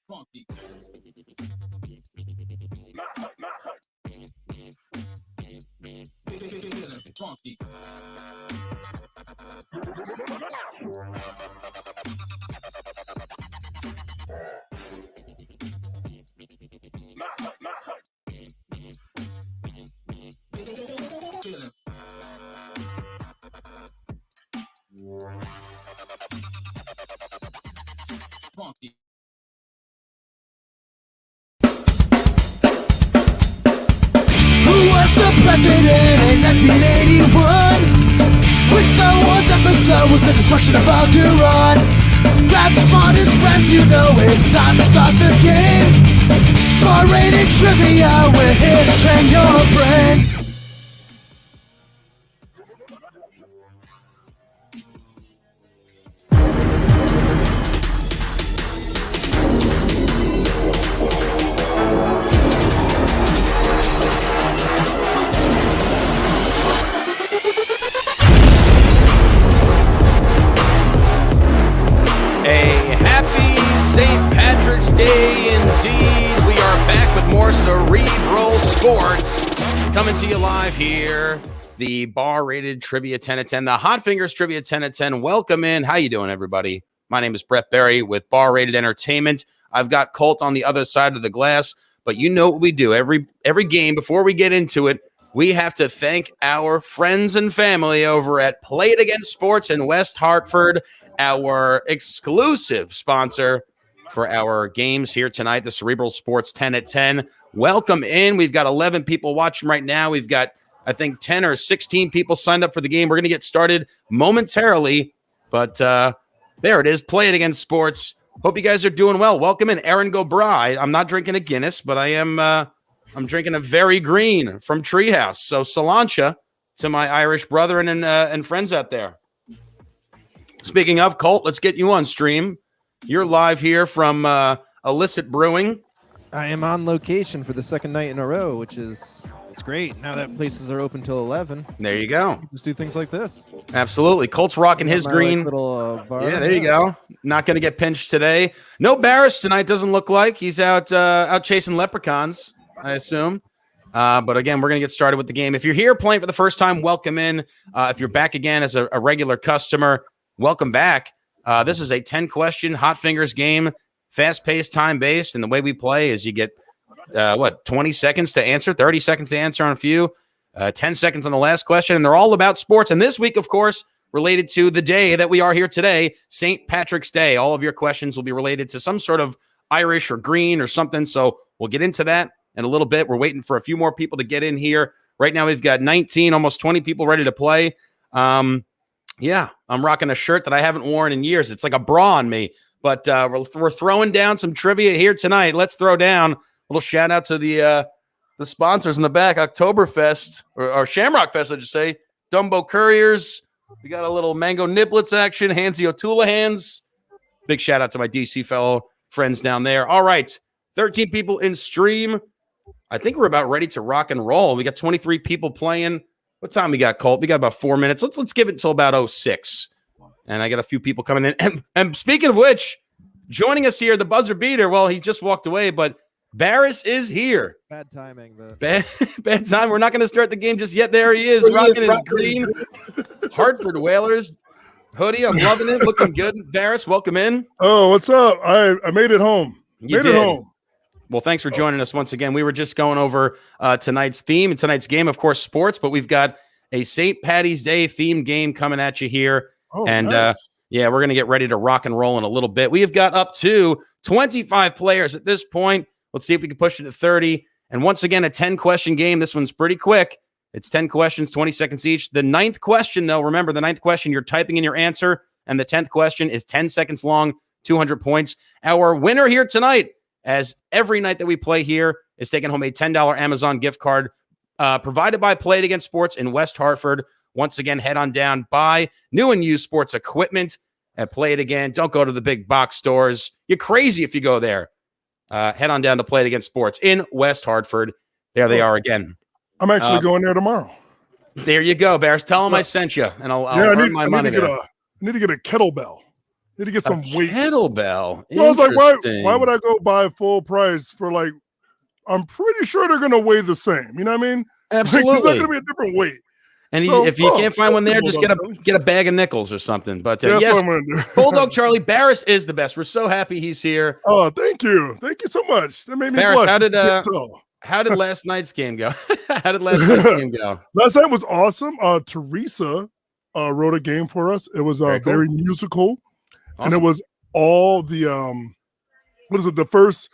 Funky. Funky. Funky. Who was the president in 1981? Which Star Wars episode was the destruction about to run? Grab the smartest friends, you know it's time to start the game. R-rated trivia, we're here to train your brain. St. Patrick's Day indeed. We are back with more Cerebral Sports coming to you live here. The bar-rated Trivia 10 at 10, the Hot Fingers Trivia 10 at 10. Welcome in. How you doing, everybody? My name is Brett Berry with Bar-Rated Entertainment. I've got Colt on the other side of the glass, but you know what we do. Every game, before we get into it, we have to thank our friends and family over at Play It Again Sports in West Hartford, our exclusive sponsor for our games here tonight, the Cerebral Sports 10 at 10. Welcome in. We've got 11 people watching right now. We've got, I think, 10 or 16 people signed up for the game. We're going to get started momentarily, but there it is. Play It Again Sports. Hope you guys are doing well. Welcome in, Aaron Gobride. I'm not drinking a Guinness, but I'm drinking a Very Green from Treehouse. So Salancha to my Irish brethren and friends out there. Speaking of, Colt, let's get you on stream. You're live here from Illicit Brewing. I am on location for the second night in a row, which is it's great. Now that places are open till 11. There you go. Just do things like this. Absolutely. Colt's rocking his green. Like, little bar. Yeah, there you go. Not going to get pinched today. No Barris tonight, doesn't look like. He's out chasing leprechauns, I assume. But again, we're going to get started with the game. If you're here playing for the first time, welcome in. If you're back again as a regular customer, welcome back. This is a 10-question Hot Fingers game, fast-paced, time-based, and the way we play is you get, 20 seconds to answer, 30 seconds to answer on a few, 10 seconds on the last question, and they're all about sports. And this week, of course, related to the day that we are here today, St. Patrick's Day. All of your questions will be related to some sort of Irish or green or something, so we'll get into that in a little bit. We're waiting for a few more people to get in here. Right now, we've got 19, almost 20 people ready to play. Yeah, I'm rocking a shirt that I haven't worn in years. It's like a bra on me, but we're throwing down some trivia here tonight. Let's throw down a little shout out to the sponsors in the back, Oktoberfest or Shamrock Fest, I should say. Dumbo Couriers. We got a little mango niblets action. Hansy O'Toolahans. Big shout out to my DC fellow friends down there. All right, 13 people in stream. I think we're about ready to rock and roll. We got 23 people playing. What time we got, Colt? We got about 4 minutes. Let's give it until about 06. And I got a few people coming in. And speaking of which, joining us here, the buzzer beater. Well, he just walked away, but Barris is here. Bad timing, but bad time. We're not going to start the game just yet. There he is, rocking his green Hartford Whalers hoodie. I'm loving it. Looking good. Barris, welcome in. Oh, what's up? I made it home. You did. It home. Well, thanks for joining us once again. We were just going over tonight's theme and tonight's game, of course, sports, but we've got a St. Patty's Day themed game coming at you here. Oh, and nice. Yeah, we're going to get ready to rock and roll in a little bit. We have got up to 25 players at this point. Let's see if we can push it to 30. And once again, a 10-question game. This one's pretty quick. It's 10 questions, 20 seconds each. The 9th question, though, remember, the 9th question, you're typing in your answer, and the 10th question is 10 seconds long, 200 points. Our winner here tonight, as every night that we play here, is taking home a $10 Amazon gift card provided by Play It Again Sports in West Hartford. Once again, head on down, buy new and used sports equipment and Play It Again. Don't go to the big box stores. You're crazy if you go there. head on down to Play It Again Sports in West Hartford. There they are again. I'm actually going there tomorrow. There you go, Bears. Tell them I sent you, and I'll earn my money there. I need to get a kettlebell. I need to get some weights. Kettlebell. So I was like, why would I go buy full price for like, I'm pretty sure they're going to weigh the same. You know what I mean? Absolutely. It's not going to be a different weight. And if you can't find one there, just get a bag of nickels or something. But that's yes, what I'm gonna do. Bulldog Charlie Barris is the best. We're so happy he's here. Oh, thank you so much. That made me Barris, blush. how did last night's game go? How did last night's game go? Last night was awesome. Teresa wrote a game for us. It was very musical, and it was all the what is it? The first.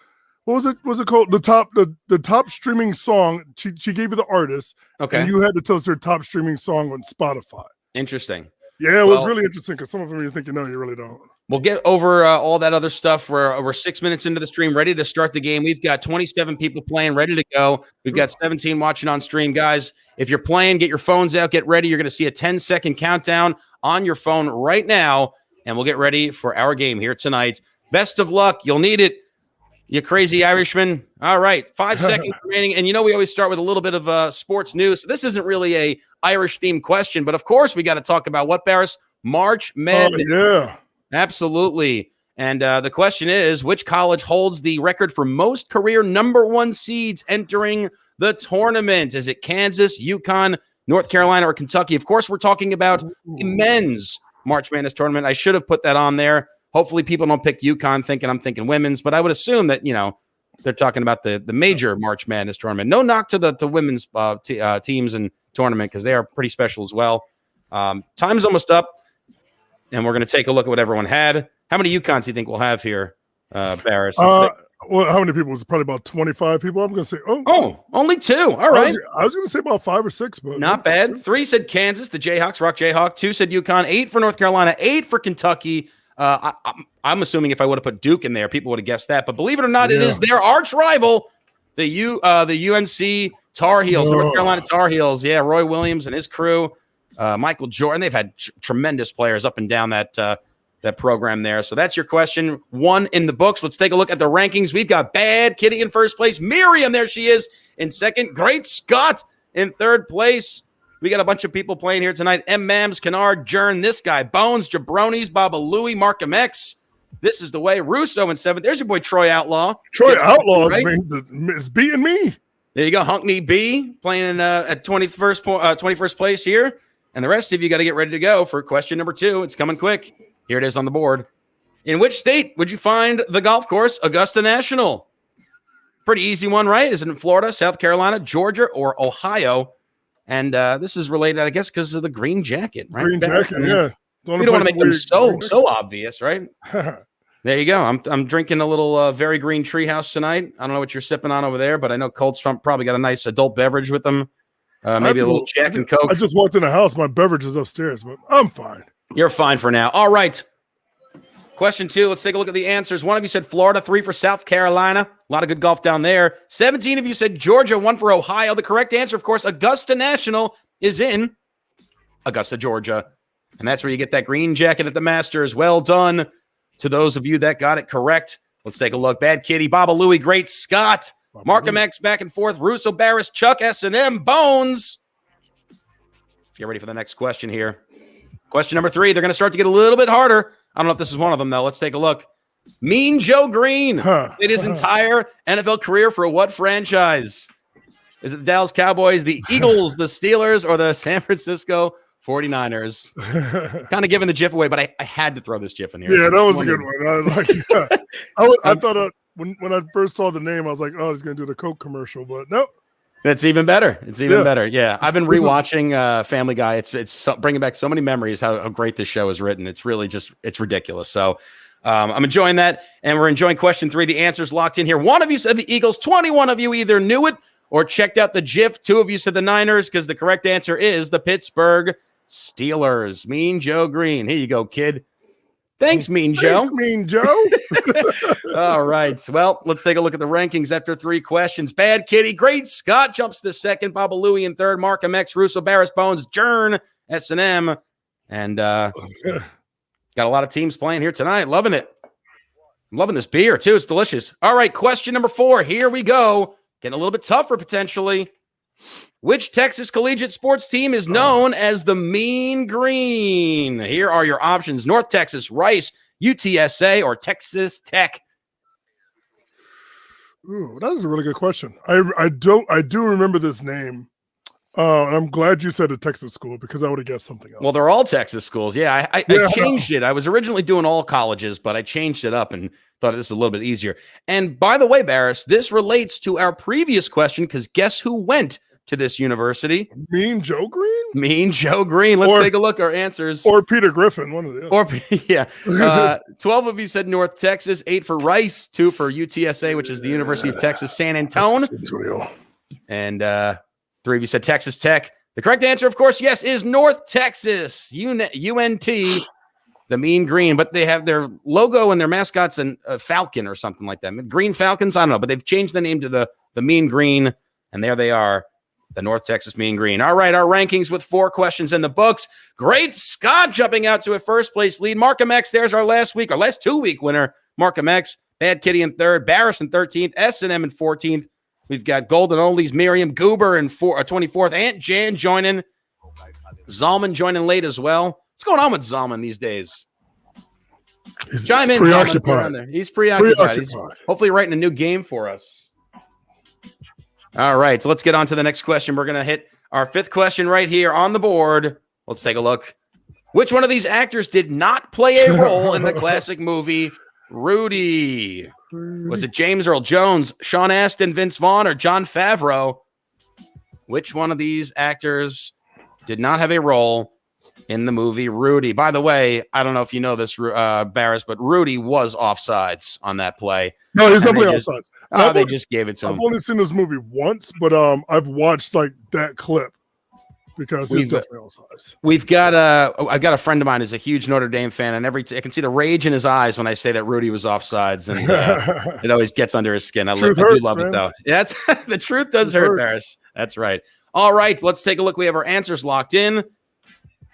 What was it called? The top streaming song. She gave you the artist. Okay. And you had to tell us their top streaming song on Spotify. Interesting. Yeah, it was really interesting because some of them you think you know, you really don't. We'll get over all that other stuff. We're 6 minutes into the stream, ready to start the game. We've got 27 people playing, ready to go. We've got 17 watching on stream. Guys, if you're playing, get your phones out, get ready. You're going to see a 10-second countdown on your phone right now, and we'll get ready for our game here tonight. Best of luck. You'll need it. You crazy Irishman. All right, 5 seconds remaining. And we always start with a little bit of sports news. This isn't really a Irish-themed question, but of course we got to talk about what, Barris? March Madness. Oh, yeah. Absolutely. And the question is, which college holds the record for most career #1 seeds entering the tournament? Is it Kansas, UConn, North Carolina, or Kentucky? Of course, we're talking about the men's March Madness tournament. I should have put that on there. Hopefully people don't pick UConn thinking I'm thinking women's, but I would assume that, they're talking about the major March Madness tournament. No knock to the women's teams and tournament because they are pretty special as well. Time's almost up, and we're going to take a look at what everyone had. How many UConns do you think we'll have here, Barris? Well, how many people? It was probably about 25 people. I'm going to say, only 2. All right. I was going to say about 5 or 6, but not bad. 3 said Kansas, the Jayhawks, Rock Jayhawk. 2 said UConn. 8 for North Carolina. 8 for Kentucky. I'm assuming if I would have put Duke in there, people would have guessed that. But believe it or not, it is their arch rival, the UNC Tar Heels, North Carolina Tar Heels. Yeah, Roy Williams and his crew, Michael Jordan. They've had tremendous players up and down that program there. So that's your question. 1 in the books. Let's take a look at the rankings. We've got Bad Kitty in first place. Miriam, there she is, in second. Great Scott in third place. We got a bunch of people playing here tonight. M. Mams, Kennard, Jern, this guy, Bones, Jabronis, Baba Louie, Markham X. This is the way. Russo in 7th. There's your boy Troy Outlaw. Troy Outlaw right? is beating me. There you go. Hunkney B playing at 21st place here. And the rest of you got to get ready to go for question number 2. It's coming quick. Here it is on the board. In which state would you find the golf course Augusta National? Pretty easy one, right? Is it in Florida, South Carolina, Georgia, or Ohio? And this is related, I guess, because of the green jacket, right? Green jacket, yeah. We don't want to make them so obvious, right? There you go. I'm drinking a little Very Green Treehouse tonight. I don't know what you're sipping on over there, but I know Colts probably got a nice adult beverage with them. Maybe a little Jack and Coke. I just walked in the house. My beverage is upstairs, but I'm fine. You're fine for now. All right. Question 2. Let's take a look at the answers. 1 of you said Florida, 3 for South Carolina. A lot of good golf down there. 17 of you said Georgia, 1 for Ohio. The correct answer, of course, Augusta National is in Augusta, Georgia. And that's where you get that green jacket at the Masters. Well done to those of you that got it correct. Let's take a look. Bad Kitty, Baba Louie, Great Scott, Markham X back and forth, Russo, Barris, Chuck, S&M, Bones. Let's get ready for the next question here. Question number 3. They're going to start to get a little bit harder. I don't know if this is one of them, though. Let's take a look. Mean Joe Greene played his entire NFL career for what franchise? Is it the Dallas Cowboys, the Eagles, the Steelers, or the San Francisco 49ers? Kind of giving the GIF away, but I had to throw this GIF in here. Yeah, that was a good one. I thought when I first saw the name, I was like, oh, he's going to do the Coke commercial, but nope. That's even better. It's even better. Yeah, I've been rewatching Family Guy. It's bringing back so many memories. How great this show is written. It's really it's ridiculous. So I'm enjoying that, and we're enjoying question 3. The answer's locked in here. 1 of you said the Eagles. 21 of you either knew it or checked out the GIF. 2 of you said the Niners because the correct answer is the Pittsburgh Steelers. Mean Joe Greene. Here you go, kid. Thanks, Mean Joe. Thanks, Mean Joe. All right. Well, let's take a look at the rankings after 3 questions. Bad Kitty, Great Scott jumps to 2nd. Baba Louie in 3rd. Markham X, Russo, Barris, Bones, Jern, S&M. And got a lot of teams playing here tonight. Loving it. I'm loving this beer, too. It's delicious. All right, question number 4. Here we go. Getting a little bit tougher, potentially. Which Texas collegiate sports team is known as the Mean Green? Here are your options. North Texas, Rice, UTSA, or Texas Tech. Ooh, that is a really good question. I do remember this name. And I'm glad you said a Texas school because I would have guessed something else. Well, they're all Texas schools. Yeah, I changed it. I was originally doing all colleges, but I changed it up and thought it was a little bit easier. And by the way, Barris, this relates to our previous question because guess who went to this university? Mean Joe Greene? Mean Joe Greene. Let's take a look at our answers. Or Peter Griffin, one of the other. Yeah. 12 of you said North Texas, 8 for Rice, 2 for UTSA, which is the University of Texas San Antonio. And 3 of you said Texas Tech. The correct answer, of course, yes, is North Texas, UNT, the Mean Green. But they have their logo and their mascots and a falcon or something like that. Green Falcons, I don't know, but they've changed the name to the Mean Green, and there they are, the North Texas Mean Green. All right, our rankings with 4 questions in the books. Great Scott jumping out to a first-place lead. Markham X, there's our last 2-week winner. Markham X, Bad Kitty in 3rd, Barris in 13th, S&M in 14th. We've got Golden Oldies, Miriam Goober in 24th. Aunt Jan joining. Zalman joining late as well. What's going on with Zalman these days? Chime in, Zalman. He's preoccupied. He's hopefully writing a new game for us. All right, so let's get on to the next question. We're going to hit our 5th question right here on the board. Let's take a look. Which one of these actors did not play a role in the classic movie Rudy? Was it James Earl Jones, Sean Astin, Vince Vaughn, or Jon Favreau? Which one of these actors did not have a role in the movie Rudy? By the way, I don't know if you know this, Barris, but Rudy was offsides on that play. No, he's definitely offsides. They just gave it to him. I've only seen this movie once, but I've watched like that clip because he's definitely offsides. I've got a friend of mine who's a huge Notre Dame fan, and I can see the rage in his eyes when I say that Rudy was offsides, and it always gets under his skin. I do love it, though. Yeah, the truth does hurt, Barris. That's right. All right, let's take a look. We have our answers locked in.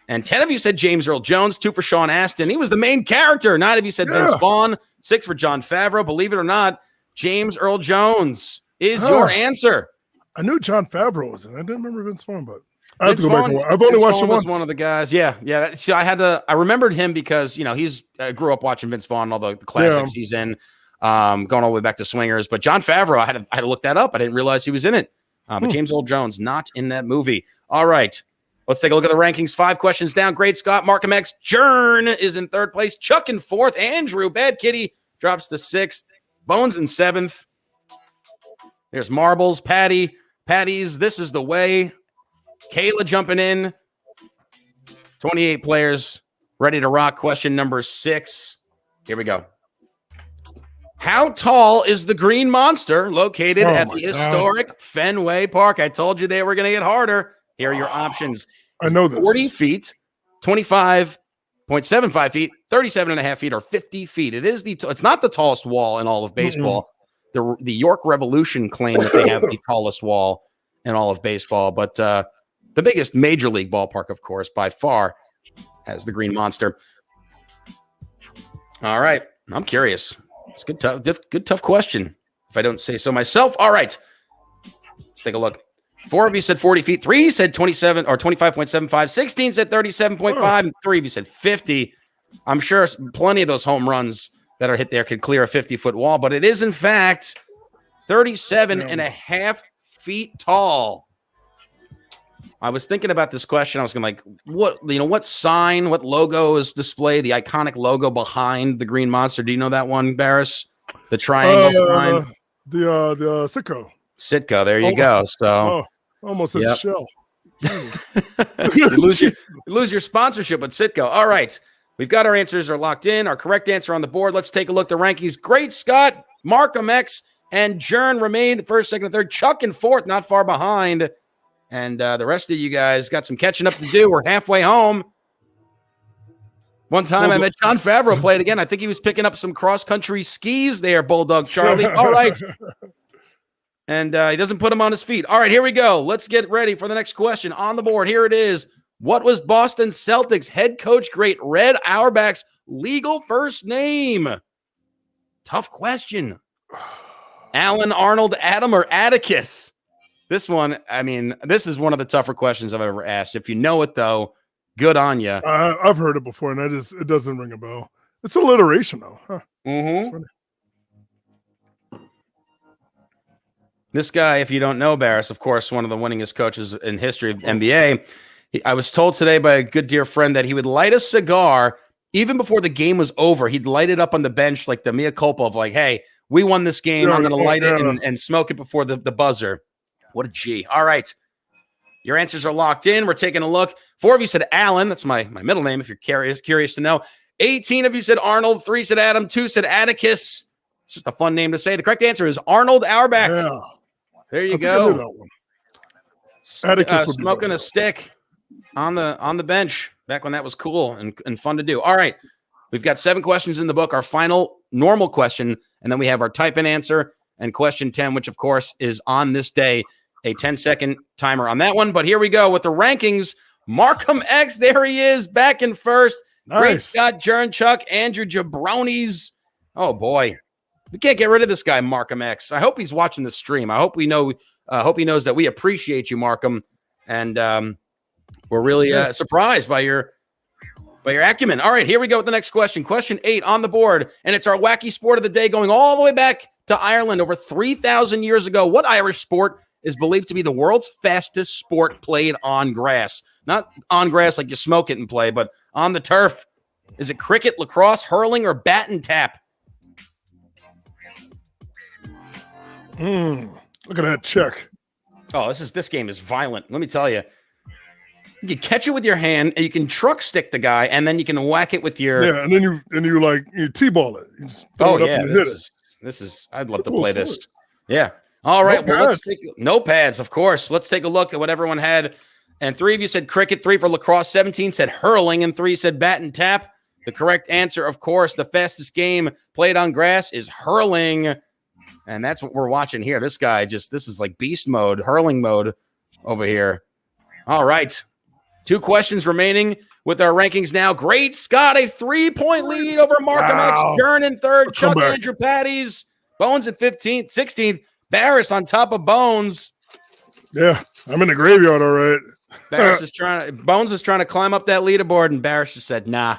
And 10 of you said James Earl Jones, 2 for Sean Astin. He was the main character. 9 of you said Vince Vaughn, 6 for Jon Favreau. Believe it or not, James Earl Jones is your answer. I knew Jon Favreau was in it. I didn't remember Vince Vaughn, but I have to go back and watch. I've only watched it once. One of the guys. Yeah. See, I remembered him because, he's grew up watching Vince Vaughn, all the classics he's in, going all the way back to Swingers. But Jon Favreau, I had to look that up. I didn't realize he was in it. But James Earl Jones, not in that movie. All right. Let's take a look at the rankings. 5 questions down. Great Scott, Markham X, Jern is in 3rd place. Chuck in 4th. Andrew, Bad Kitty, drops to 6th. Bones in 7th. There's Marbles, Patty's This Is the Way. Kayla jumping in. 28 players ready to rock. Question number 6. Here we go. How tall is the Green Monster located at the historic Fenway Park? I told you they were going to get harder. Here are your options. I know this. 40 feet, 25.75 feet, 37.5 feet, or 50 feet. It's not the tallest wall in all of baseball. The York Revolution claim that they have the tallest wall in all of baseball, but the biggest major league ballpark, of course, by far, has the Green Monster. All right. I'm curious. It's good, tough question, if I don't say so myself. All right. Let's take a look. 4 of you said 40 feet. 3 said 27 or 25.75. 16 said 37.5. And 3 of you said 50. I'm sure plenty of those home runs that are hit there could clear a 50-foot wall, but it is, in fact, 37.5 feet tall. I was thinking about this question. I was going what sign, what logo is displayed, the iconic logo behind the Green Monster? Do you know that one, Barris? The triangle sign? The Sitco. Sitco, there you go. So almost a shell. you lose your sponsorship with Sitco. All right. We've got our answers are locked in. Our correct answer on the board. Let's take a look at the rankings. Great Scott, Markham X, and Jern remained 1st, 2nd, and 3rd. Chuck in 4th, not far behind. And the rest of you guys got some catching up to do. We're halfway home. One time I met Jon Favreau play it again. I think he was picking up some cross-country skis there, Bulldog Charlie. All right. And he doesn't put him on his feet. All right, here we go. Let's get ready for the next question. On the board, here it is. What was Boston Celtics head coach great Red Auerbach's legal first name? Tough question. Alan, Arnold, Adam, or Atticus? This one, I mean, this is one of the tougher questions I've ever asked. If you know it, though, good on you. I've heard it before, and it doesn't ring a bell. It's alliteration, though. Huh. Mm-hmm. This guy, if you don't know Barris, of course, one of the winningest coaches in history of NBA. I was told today by a good dear friend that he would light a cigar even before the game was over. He'd light it up on the bench like the mea culpa of like, hey, we won this game. I'm going to light it and smoke it before the buzzer. What a G. All right. Your answers are locked in. We're taking a look. 4 of you said Alan. That's my middle name if you're curious to know. 18 of you said Arnold. 3 said Adam. 2 said Atticus. It's just a fun name to say. The correct answer is Arnold Auerbach. Yeah. There you go. Atticus smoking a stick on the bench back when that was cool and fun to do. All right. We've got 7 questions in the book. Our final normal question, and then we have our type in answer and question 10, which of course is on this day. A 10-second timer on that one. But here we go with the rankings. Markham X, there he is, back in first. Nice. Great Scott Jernchuk, Andrew Jabronis. Oh, boy. We can't get rid of this guy, Markham X. I hope he's watching the stream. I hope he knows that we appreciate you, Markham. And we're really surprised by your acumen. All right, here we go with the next question. Question 8 on the board. And it's our wacky sport of the day going all the way back to Ireland over 3,000 years ago. What Irish sport is believed to be the world's fastest sport played on grass? Not on grass like you smoke it and play, but on the turf. Is it cricket, lacrosse, hurling, or bat and tap? Look at that check. Oh, this game is violent. Let me tell you. You can catch it with your hand, and you can truck stick the guy, and then you can whack it with your. Yeah, and then you t-ball it. You just throw it up and hit it. This is. I'd love to play this. Yeah. All right. No pads, of course. Let's take a look at what everyone had. And 3 of you said cricket, 3 for lacrosse, 17 said hurling, and 3 said bat and tap. The correct answer, of course, the fastest game played on grass is hurling. And that's what we're watching here. This guy this is like beast mode, hurling mode over here. All right. 2 questions remaining with our rankings now. Great Scott, a 3-point lead over Markham X. Jern in third, Chuck Andrew Patties, Bones at 15th, 16th. Barris on top of Bones. Yeah, I'm in the graveyard, all right. Bones is trying to climb up that leaderboard, and Barris just said, nah,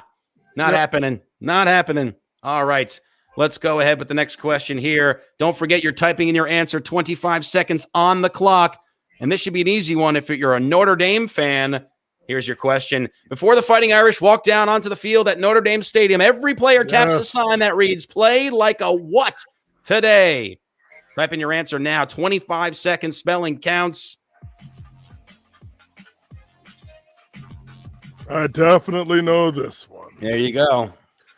not happening. Not happening. All right. Let's go ahead with the next question here. Don't forget you're typing in your answer, 25 seconds on the clock. And this should be an easy one if you're a Notre Dame fan. Here's your question. Before the Fighting Irish walk down onto the field at Notre Dame Stadium, every player taps a sign that reads, play like a what today? Type in your answer now. 25 seconds. Spelling counts. I definitely know this one. There you go.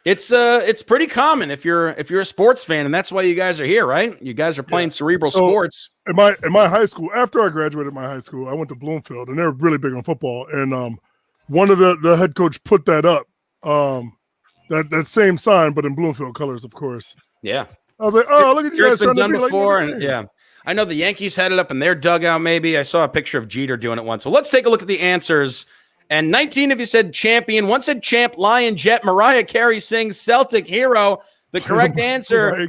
It's pretty common if you're a sports fan, and that's why you guys are here, right? You guys are playing cerebral sports. In my high school, after I graduated my high school, I went to Bloomfield, and they're really big on football. And one of the head coach put that up, that same sign, but in Bloomfield colors, of course. Yeah. I was like, oh, look at you guys It's been trying done to be before, like, and yeah. I know the Yankees had it up in their dugout, maybe. I saw a picture of Jeter doing it once. So let's take a look at the answers. And 19 of you said champion. One said champ, lion, jet. Mariah Carey sings Celtic hero. The correct answer.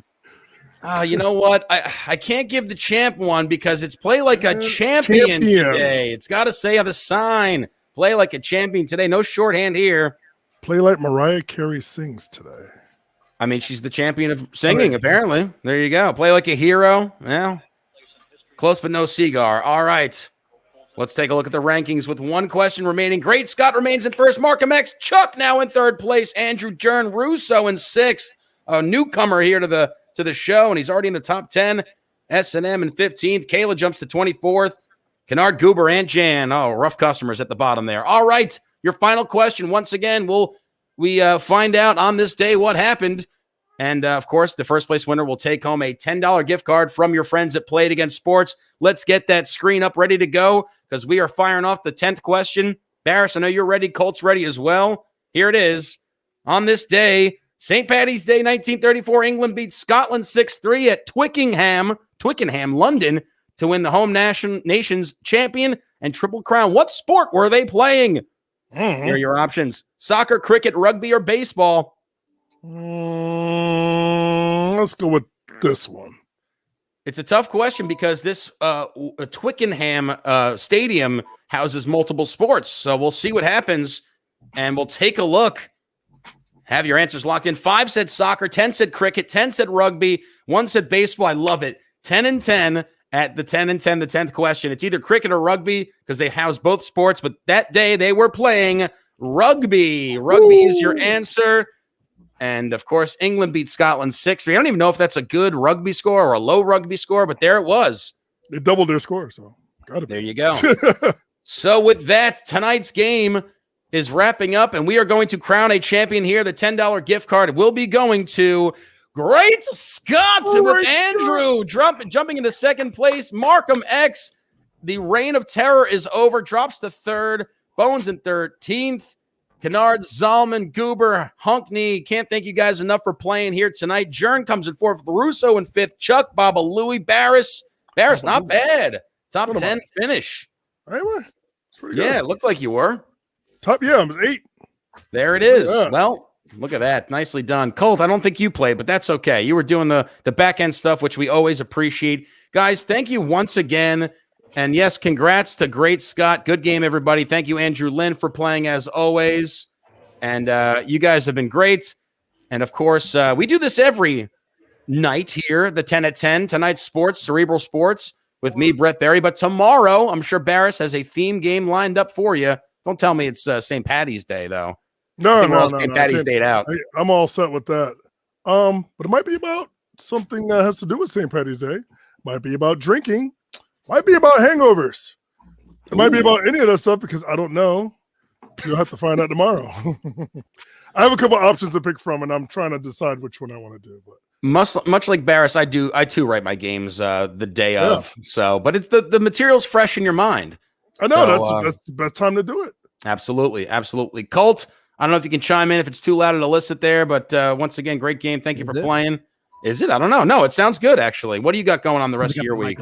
You know what? I can't give the champ one because it's play like a champion today. It's got to say on the sign. Play like a champion today. No shorthand here. Play like Mariah Carey sings today. I mean, she's the champion of singing, apparently. There you go. Play like a hero. Well, close but no cigar. All right. Let's take a look at the rankings with 1 question remaining. Great Scott remains in first. Markham X. Chuck now in third place. Andrew Jern Russo in 6th. A newcomer here to the show, and he's already in the top 10. S&M in 15th. Kayla jumps to 24th. Kennard, Goober, and Jan. Oh, rough customers at the bottom there. All right. Your final question. Once again, we find out on this day what happened. And, of course, the first place winner will take home a $10 gift card from your friends at Played Against Sports. Let's get that screen up ready to go because we are firing off the 10th question. Barris, I know you're ready. Colt's ready as well. Here it is. On this day, St. Paddy's Day, 1934, England beats Scotland 6-3 at Twickenham, London, to win the home nation's champion and Triple Crown. What sport were they playing? Here are your options. Soccer, cricket, rugby, or baseball. Let's go with this one. It's a tough question because this Twickenham stadium houses multiple sports. So we'll see what happens, and we'll take a look. Have your answers locked in. 5 said soccer, 10 said cricket, 10 said rugby, 1 said baseball. I love it. 10 and 10 at the 10 and 10, the 10th question. It's either cricket or rugby because they house both sports, but that day they were playing rugby. Rugby is your answer. And, of course, England beat Scotland 6-3. I don't even know if that's a good rugby score or a low rugby score, but there it was. They doubled their score, so got it. There you go. So with that, tonight's game is wrapping up, and we are going to crown a champion here. The $10 gift card will be going to Great Scott with Andrew jumping into second place. Markham X, the reign of terror is over, drops to third. Bones in 13th. Kennard, Zalman, Goober, Hunkney. Can't thank you guys enough for playing here tonight. Jern comes in 4th. Russo in 5th. Chuck, Baba Louie, Barris. Barris, not bad. Top 10 finish. Hey, yeah, it looked like you were. Top, yeah, I was 8. There it is. Well, look at that. Nicely done. Colt, I don't think you played, but that's okay. You were doing the back end stuff, which we always appreciate. Guys, thank you once again. And yes, congrats to Great Scott. Good game, everybody. Thank you, Andrew Lynn, for playing as always. And you guys have been great. And of course, we do this every night here, the 10 at 10. Tonight's sports, Cerebral Sports, with me, Brett Berry. But tomorrow, I'm sure Barris has a theme game lined up for you. Don't tell me it's St. Patty's Day, though. No. St. Patty's Day out. I'm all set with that. But it might be about something that has to do with St. Patty's Day. Might be about drinking. Might be about hangovers. It might be about any of that stuff because I don't know. You'll have to find out tomorrow. I have a couple options to pick from, and I'm trying to decide which one I want to do. But much like Barris, I too write my games the day of. So, but it's the material's fresh in your mind. I know that's the best time to do it. Absolutely. Colt, I don't know if you can chime in if it's too loud to elicit there, but once again, great game. Thank you for playing. Is it? I don't know. No, it sounds good actually. What do you got going on the rest of your week?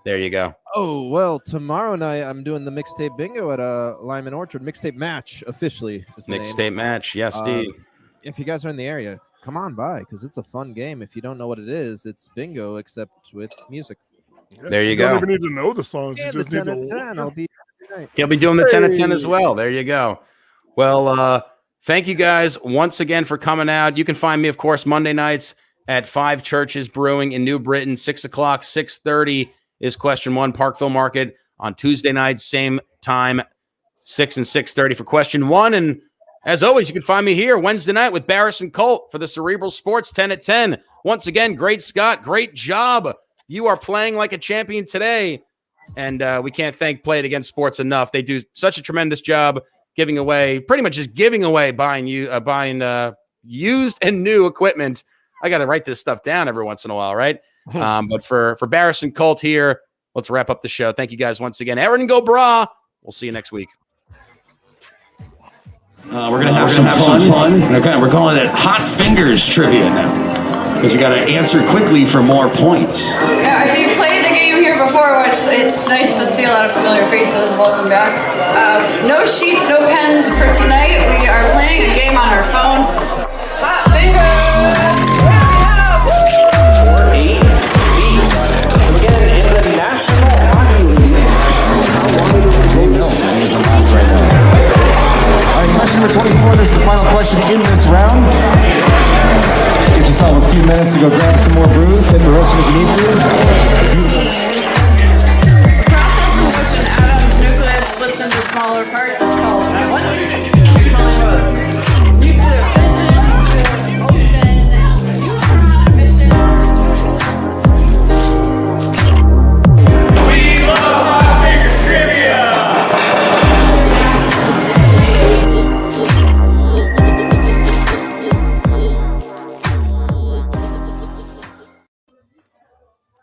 There you go. Oh, well, tomorrow night I'm doing the mixtape bingo at Lyman Orchard. Mixtape match, officially. Mixtape match, yes, Steve. If you guys are in the area, come on by because it's a fun game. If you don't know what it is, it's bingo except with music. Yeah, there you go. You don't even need to know the songs. Yeah, you just the need 10 to 10. I'll be. He'll be doing the 10 at 10 as well. There you go. Well, thank you guys once again for coming out. You can find me, of course, Monday nights at 5 Churches Brewing in New Britain, 6 o'clock, 6:30 is question 1, Parkville Market. On Tuesday nights, same time, 6 and 6:30 for question 1. And as always, you can find me here Wednesday night with Barris and Colt for the Cerebral Sports 10 at 10. Once again, Great Scott, great job. You are playing like a champion today. And we can't thank Play It Again Sports enough. They do such a tremendous job giving away, buying used and new equipment. I got to write this stuff down every once in a while, right? But for Barris and Colt here, let's wrap up the show. Thank you guys once again. Aaron Go Bra. We'll see you next week. We're going to have some fun. Okay, we're calling it Hot Fingers Trivia now because you got to answer quickly for more points. Now, if you played the game here before, which it's nice to see a lot of familiar faces, welcome back. No sheets, no pens for tonight. We are playing a game on our phone. Hot Fingers! Question number 24, this is the final question in this round. Get yourself a few minutes to go grab some more brews, hit the roasting if you need to. The process in which an atom's nucleus splits into smaller parts is called what?